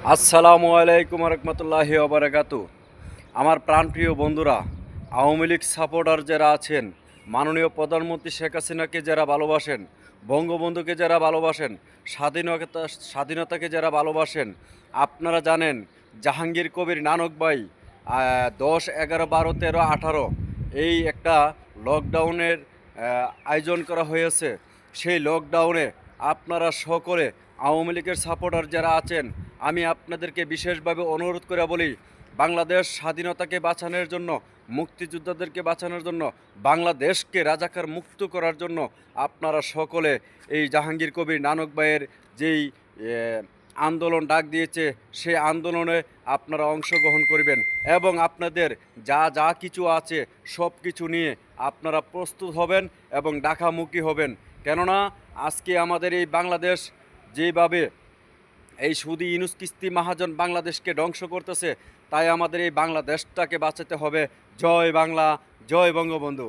আসসালামু আলাইকুম রহমতুল্লাহি ওবারাকাতু। আমার প্রাণপ্রিয় বন্ধুরা, আওয়ামী লীগ সাপোর্টার যারা আছেন, মাননীয় প্রধানমন্ত্রী শেখ হাসিনাকে যারা ভালোবাসেন, বঙ্গবন্ধুকে যারা ভালোবাসেন, স্বাধীনতাকে যারা ভালোবাসেন, আপনারা জানেন জাহাঙ্গীর কবির নানক ভাই 10, 11, 12, 13, 18 এই একটা লকডাউনের আয়োজন করা হয়েছে। সেই লকডাউনে আপনারা সকলে আওয়ামী লীগের সাপোর্টার যারা আছেন, আমি আপনাদেরকে বিশেষভাবে অনুরোধ করে বলি, বাংলাদেশ স্বাধীনতাকে বাঁচানোর জন্য, মুক্তিযোদ্ধাদেরকে বাঁচানোর জন্য, বাংলাদেশকে রাজাকার মুক্ত করার জন্য আপনারা সকলে এই জাহাঙ্গীর কবির নানক ভাইয়ের যেই আন্দোলন ডাক দিয়েছে, সেই আন্দোলনে আপনারা অংশগ্রহণ করবেন এবং আপনাদের যা যা কিছু আছে সব কিছু নিয়ে আপনারা প্রস্তুত হবেন এবং ঢাকামুখী হবেন। কেননা আজকে আমাদের এই বাংলাদেশ যেভাবে এই সুদি ইউনুস কিস্তি মহাজন বাংলাদেশকে ধ্বংস করতেছে, তাই আমাদের এই বাংলাদেশটাকে বাঁচাতে হবে। জয় বাংলা, জয় বঙ্গবন্ধু।